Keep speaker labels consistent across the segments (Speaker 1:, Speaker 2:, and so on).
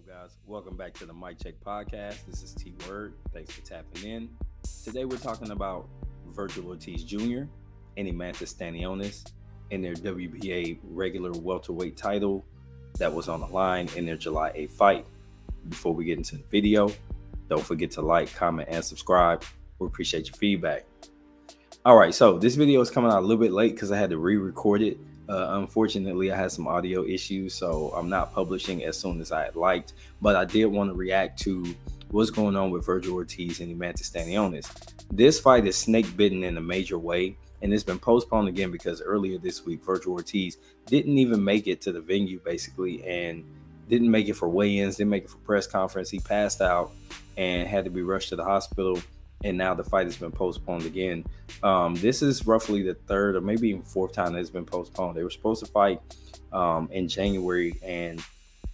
Speaker 1: guys? Welcome back to the Mic Check Podcast. This is T Word. Thanks for tapping in. Today we're talking about Vergil Ortiz Jr. and Eimantas Stanionis in their WBA regular welterweight title that was on the line in their July 8th fight. Before we get into the video, don't forget to like, comment, and subscribe. We appreciate your feedback. All right, so this video is coming out a little bit late because I had to re-record it. Unfortunately, I had some audio issues, so I'm not publishing as soon as I had liked. But I did want to react to what's going on with Vergil Ortiz and Eimantas Stanionis. This fight is snake-bitten in a major way, and it's been postponed again because earlier this week, Vergil Ortiz didn't even make it to the venue, basically, and didn't make it for weigh-ins, didn't make it for press conference. He passed out and had to be rushed to the hospital. And now the fight has been postponed again. This is roughly the third or maybe even fourth time that it's been postponed. They were supposed to fight in January, and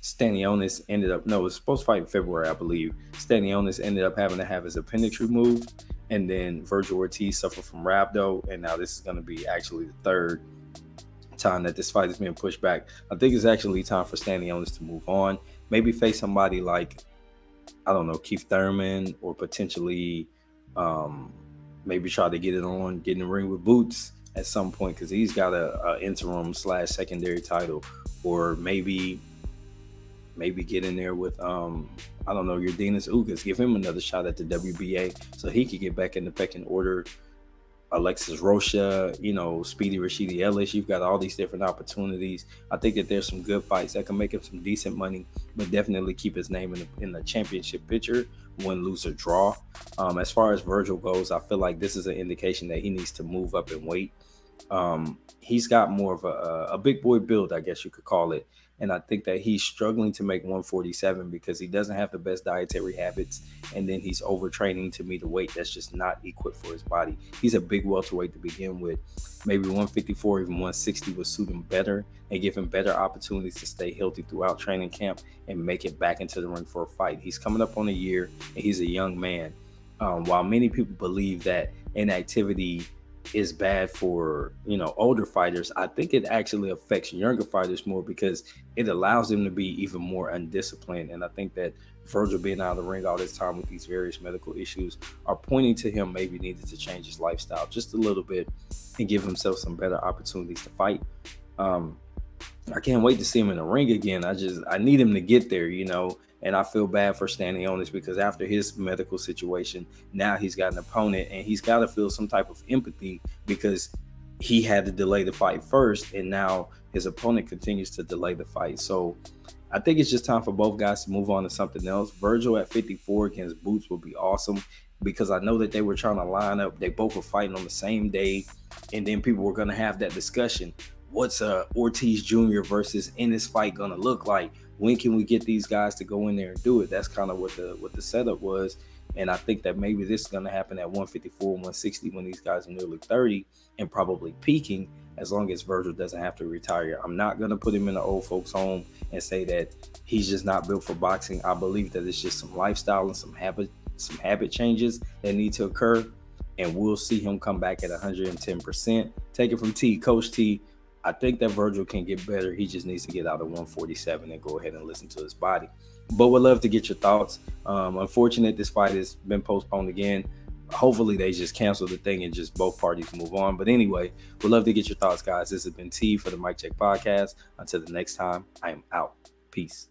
Speaker 1: Stanionis ended up, no, it was supposed to fight in February, I believe. Stanionis ended up having to have his appendix removed, and then Vergil Ortiz suffered from rhabdo, and now this is going to be actually the third time that this fight is being pushed back. I think it's actually time for Stanionis to move on, maybe face somebody like, I don't know, Keith Thurman, or potentially maybe try to get in the ring with Boots at some point, because he's got a interim / secondary title, or maybe get in there with I don't know, your Dennis Ugas, give him another shot at the WBA so he could get back in the pecking order. Alexis Rocha, Speedy Rashidi Ellis. You've got all these different opportunities. I think that there's some good fights that can make him some decent money, but definitely keep his name in the championship picture, win, lose, or draw. As far as Vergil goes, I feel like this is an indication that he needs to move up in weight. He's got more of a big boy build, I guess you could call it. And I think that he's struggling to make 147 because he doesn't have the best dietary habits. And then he's overtraining to meet a weight that's just not equipped for his body. He's a big welterweight to begin with. Maybe 154, even 160 would suit him better and give him better opportunities to stay healthy throughout training camp and make it back into the ring for a fight. He's coming up on a year and he's a young man. While many people believe that inactivity is bad for older fighters, I think it actually affects younger fighters more because it allows them to be even more undisciplined. And I think that Vergil being out of the ring all this time with these various medical issues are pointing to him maybe needed to change his lifestyle just a little bit and give himself some better opportunities to fight. I can't wait to see him in the ring again. I need him to get there, and I feel bad for Stanionis because after his medical situation, now he's got an opponent and he's got to feel some type of empathy because he had to delay the fight first, and now his opponent continues to delay the fight. So I think it's just time for both guys to move on to something else. Vergil at 54 against Boots would be awesome because I know that they were trying to line up. They both were fighting on the same day, and then people were going to have that discussion. What's Ortiz Jr. versus Ennis fight going to look like? When can we get these guys to go in there and do it? That's kind of what the setup was. And I think that maybe this is going to happen at 154, 160 when these guys are nearly 30 and probably peaking, as long as Vergil doesn't have to retire. I'm not going to put him in the old folks home and say that he's just not built for boxing. I believe that it's just some lifestyle and some habit changes that need to occur. And we'll see him come back at 110%. Take it from T, Coach T. I think that Vergil can get better. He just needs to get out of 147 and go ahead and listen to his body. But would love to get your thoughts. Unfortunate this fight has been postponed again. Hopefully they just cancel the thing and just both parties move on. But anyway, would love to get your thoughts, guys. This has been T for the Mic Check Podcast. Until the next time, I am out. Peace.